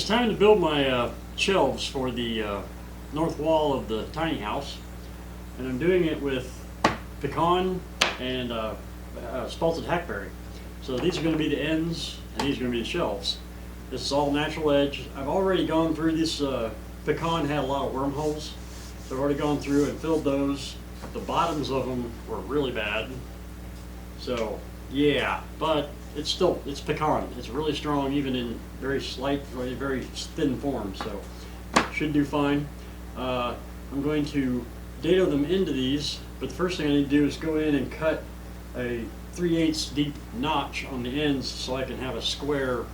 time to build my shelves for the north wall of the tiny house, and I'm doing it with pecan and spalted hackberry. So these are going to be the ends, and these are going to be the shelves. This is all natural edge. I've already gone through this. Pecan had a lot of wormholes, so I've already gone through and filled those. The bottoms of them were really bad. So yeah, but it's pecan. It's really strong, even in very slight, very thin form. So should do fine. I'm going to dado them into these, but the first thing I need to do is go in and cut a 3/8 deep notch on the ends so I can have a square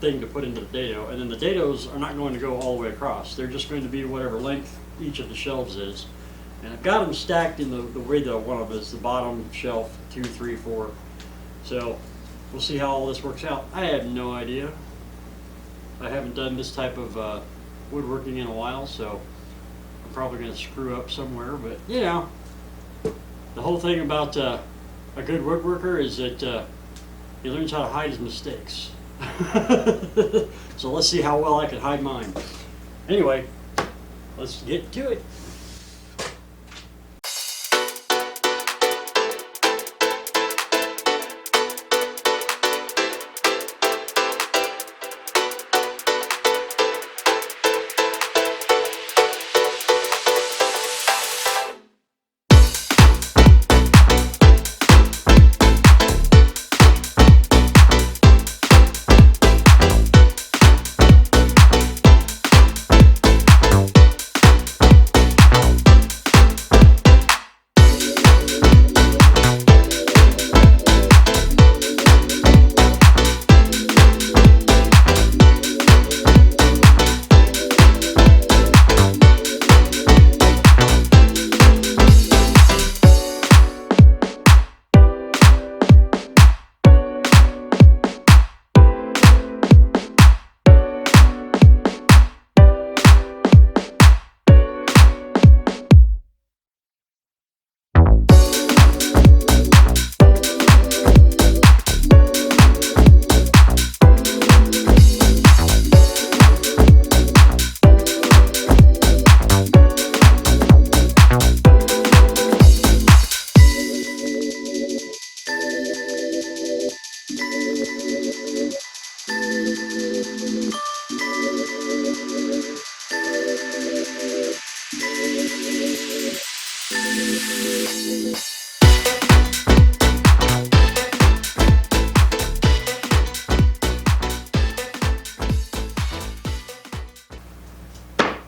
thing to put into the dado. And then the dados are not going to go all the way across. They're just going to be whatever length each of the shelves is. And I've got them stacked in the way that I want them. Is the bottom shelf 2, 3, 4. So we'll see how all this works out. I have no idea. I haven't done this type of woodworking in a while, so I'm probably going to screw up somewhere. But you know, the whole thing about a good woodworker is that he learns how to hide his mistakes. So let's see how well I can hide mine. Anyway, let's get to it.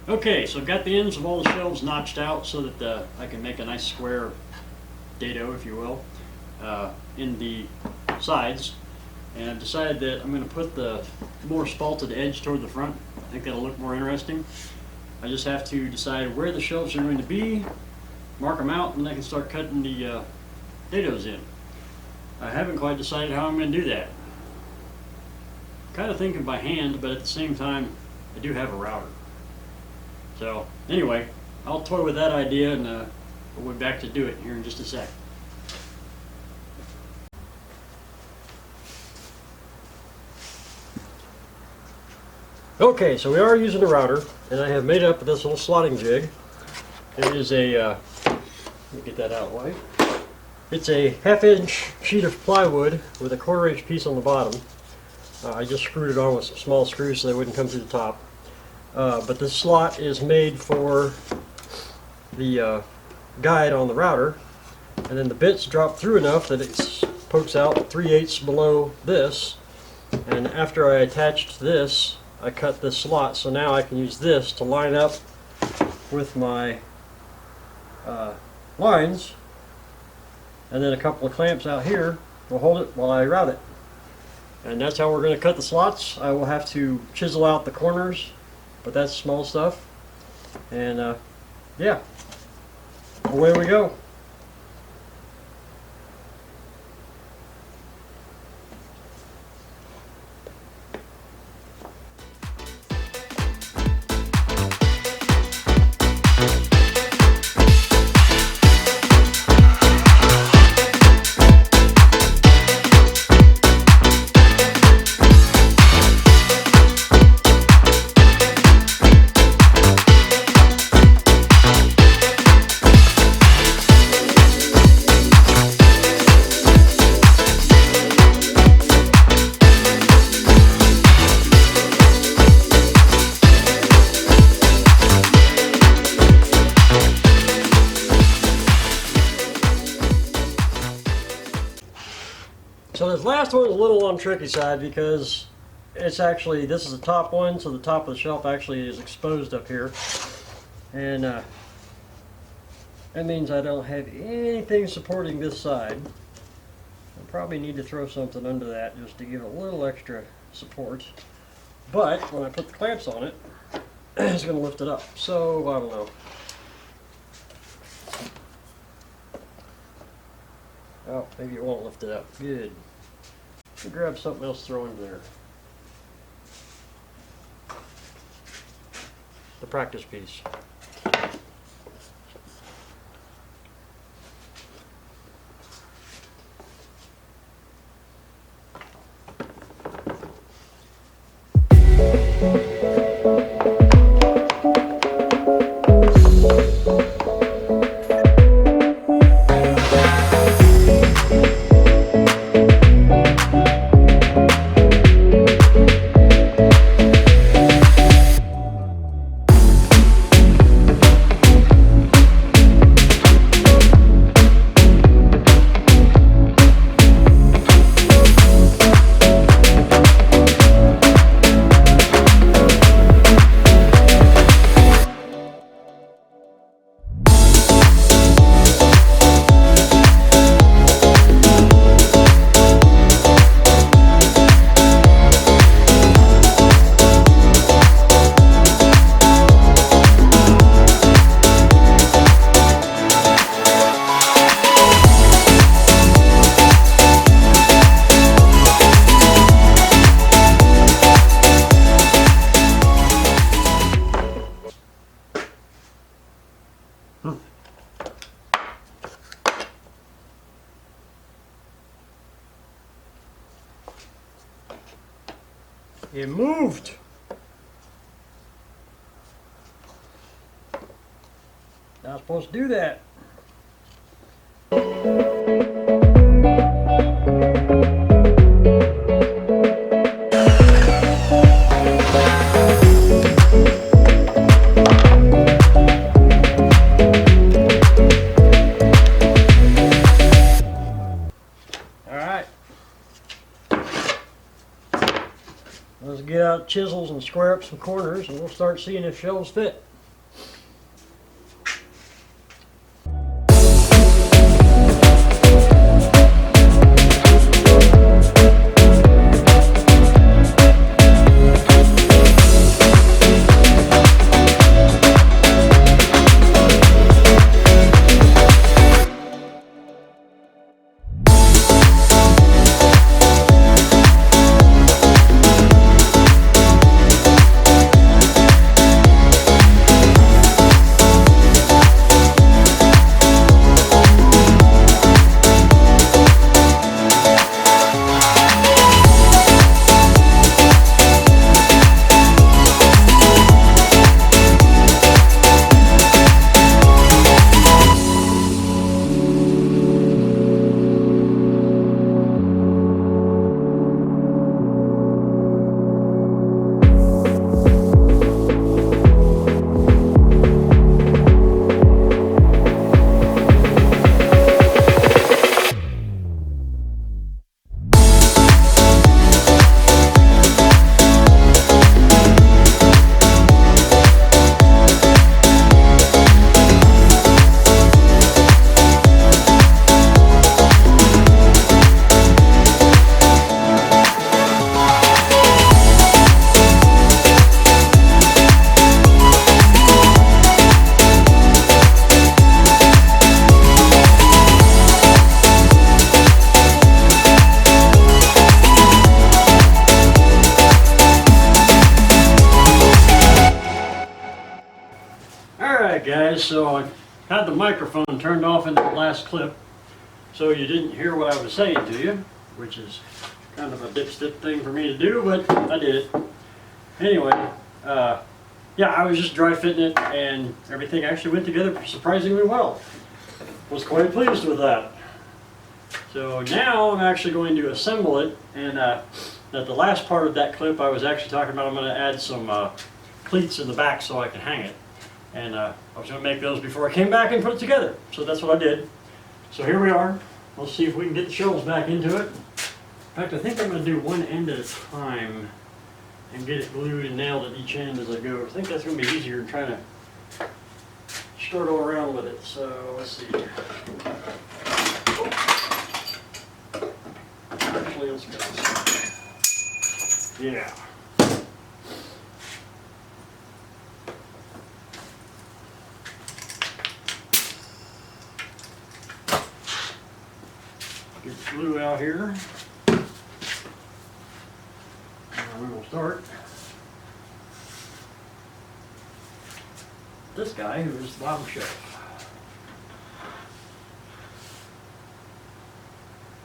Okay, so I've got the ends of all the shelves notched out so that I can make a nice square dado, if you will, in the sides. And I've decided that I'm going to put the more spalted edge toward the front. I think that'll look more interesting. I just have to decide where the shelves are going to be, mark them out, and I can start cutting the dados in. I haven't quite decided how I'm going to do that. Kind of thinking by hand, but at the same time, I do have a router. So anyway, I'll toy with that idea, and we'll be back to do it here in just a sec. Okay, so we are using a router, and I have made up this little slotting jig. It is a, let me get that out of the way. It's a 1/2-inch sheet of plywood with a 1/4-inch piece on the bottom. I just screwed it on with some small screws so they wouldn't come through the top. But this slot is made for the guide on the router, and then the bits drop through enough that it pokes out 3/8 below this. And after I attached this, I cut this slot, so now I can use this to line up with my lines, and then a couple of clamps out here will hold it while I route it. And that's how we're going to cut the slots. I will have to chisel out the corners, but that's small stuff. And yeah, away we go. This last one is a little on the tricky side because it's actually, this is the top one, so the top of the shelf actually is exposed up here. And that means I don't have anything supporting this side. I probably need to throw something under that just to give it a little extra support. But when I put the clamps on it, it's going to lift it up. So, I don't know. Oh, maybe it won't lift it up. Good. Grab something else, throw in there. The practice piece. It moved. Not supposed to do that. Let's get out chisels and square up some corners and we'll start seeing if shelves fit. Alright guys, so I had the microphone turned off in the last clip, so you didn't hear what I was saying to you, which is kind of a dipstick thing for me to do, but I did it. Anyway, yeah, I was just dry fitting it and everything actually went together surprisingly well. Was quite pleased with that. So now I'm actually going to assemble it, and at the last part of that clip I was actually talking about I'm going to add some cleats in the back so I can hang it. And I was going to make those before I came back and put it together. So that's what I did. So here we are. Let's see if we can get the shelves back into it. In fact, I think I'm going to do one end at a time and get it glued and nailed at each end as I go. I think that's going to be easier than trying to start all around with it. So let's see. Actually, let's go. Yeah. Get the glue out here. And we will start this guy, who is the bottom shelf.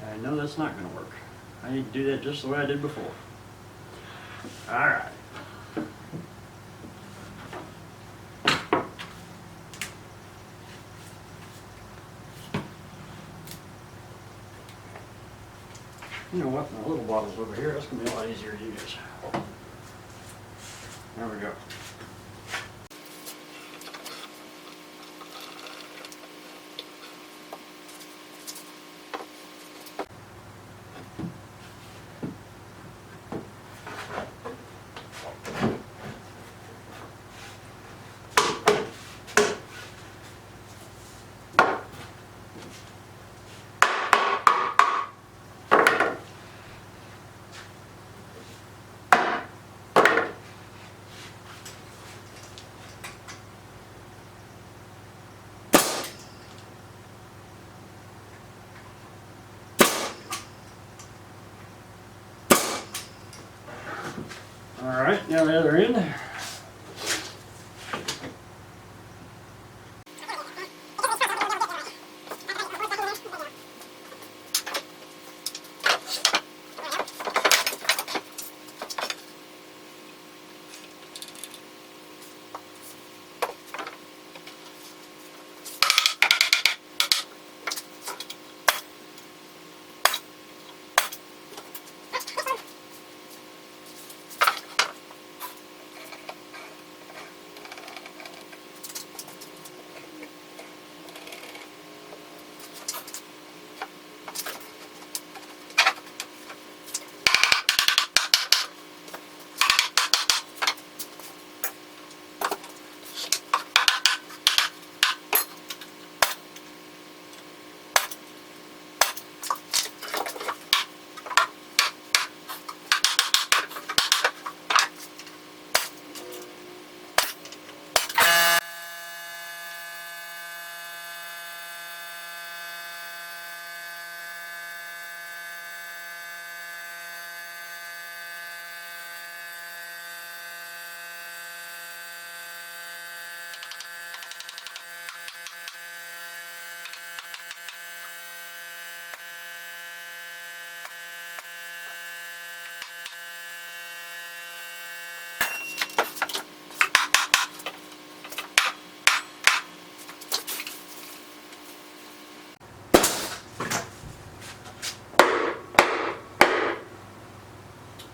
I know that's not going to work. I need to do that just the way I did before. All right. You know what? My little bottle's over here. That's going to be a lot easier to use. There we go. All right, now the other end.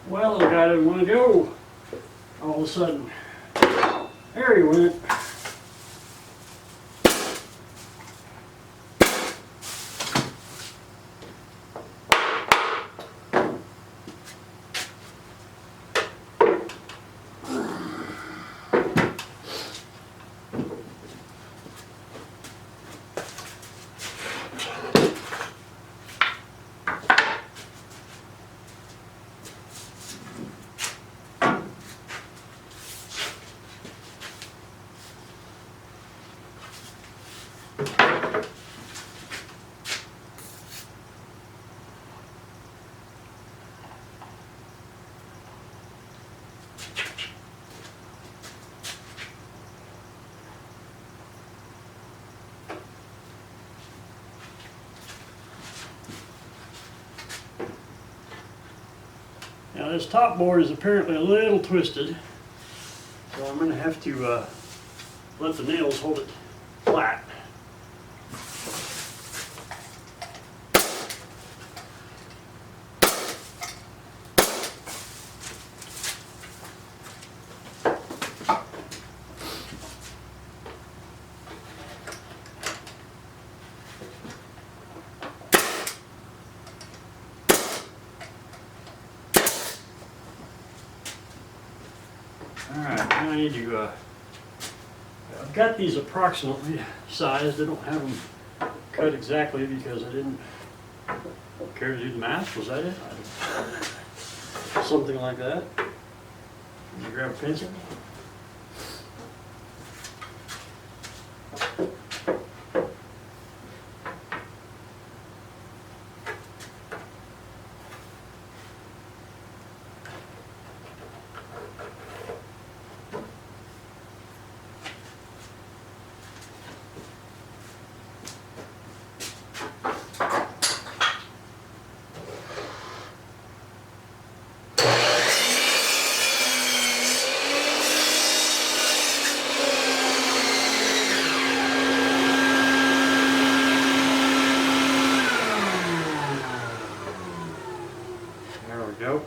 Well, the guy didn't want to go all of a sudden. There he went. Now this top board is apparently a little twisted, so I'm going to have to let the nails hold it flat. I've got these approximately sized. I don't have them cut exactly because I didn't care to do the math. Was that it? Something like that. You grab a pencil. There we go.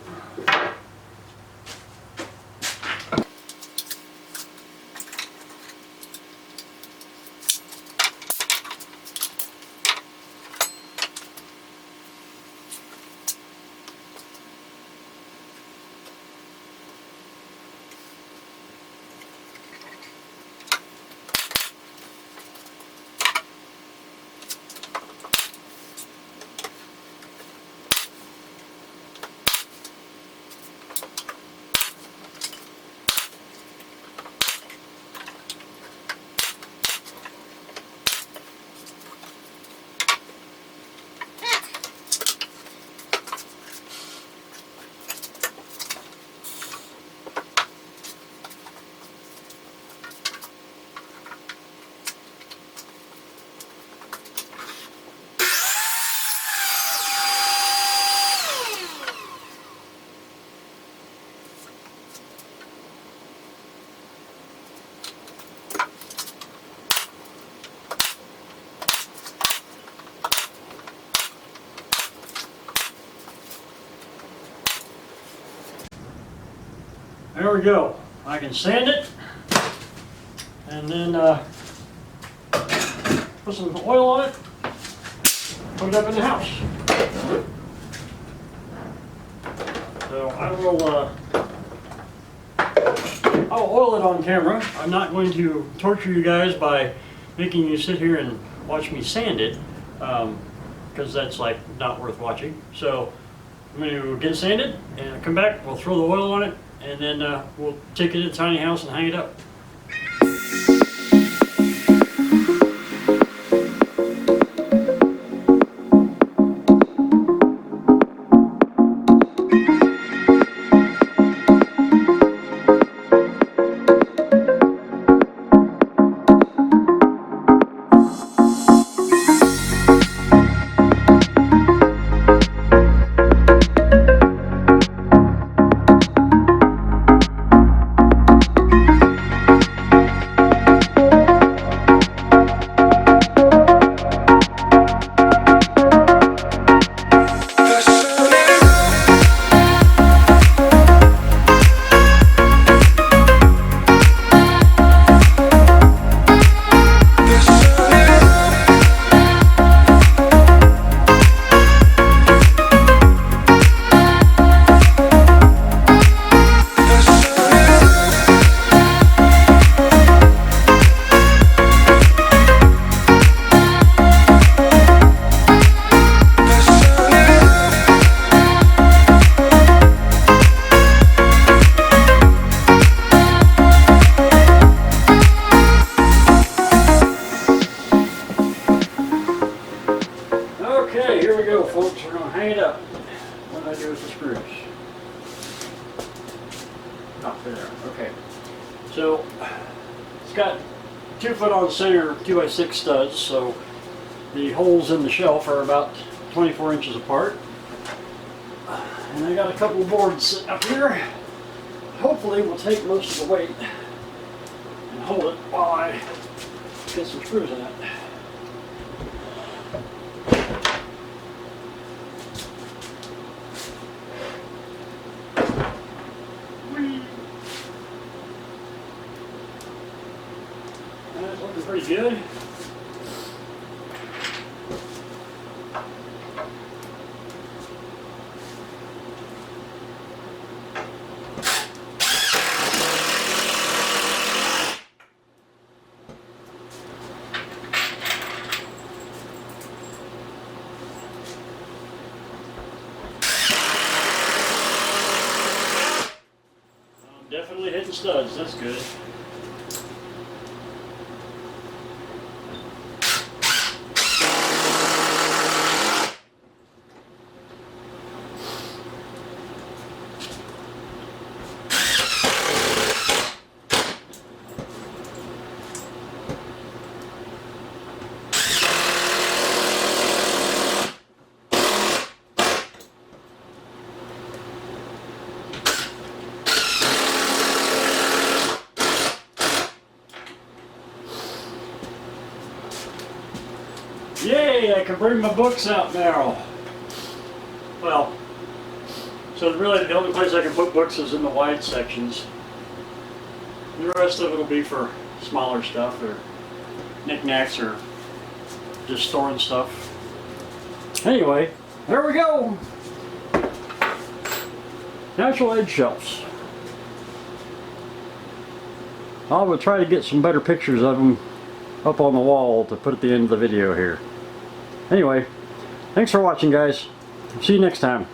There we go. I can sand it and then put some oil on it, put it up in the house. So I'll oil it on camera. I'm not going to torture you guys by making you sit here and watch me sand it, because that's like not worth watching. So I'm going to get it sanded and come back. We'll throw the oil on it, and then we'll take it to the tiny house and hang it up. Okay, here we go, folks. We're going to hang it up. What do I do with the screws? Not there. Okay. So it's got 2 foot on center 2x6 studs, so the holes in the shelf are about 24 inches apart. And I got a couple of boards sitting up here. Hopefully we'll take most of the weight and hold it while I get some screws in it. That's looking pretty good. the studs, that's good. Yay, I can bring my books out now. Well, so really the only place I can put books is in the wide sections. The rest of it will be for smaller stuff or knickknacks or just storing stuff. Anyway, there we go. Natural edge shelves. I will try to get some better pictures of them up on the wall to put at the end of the video here. Anyway, thanks for watching, guys. See you next time.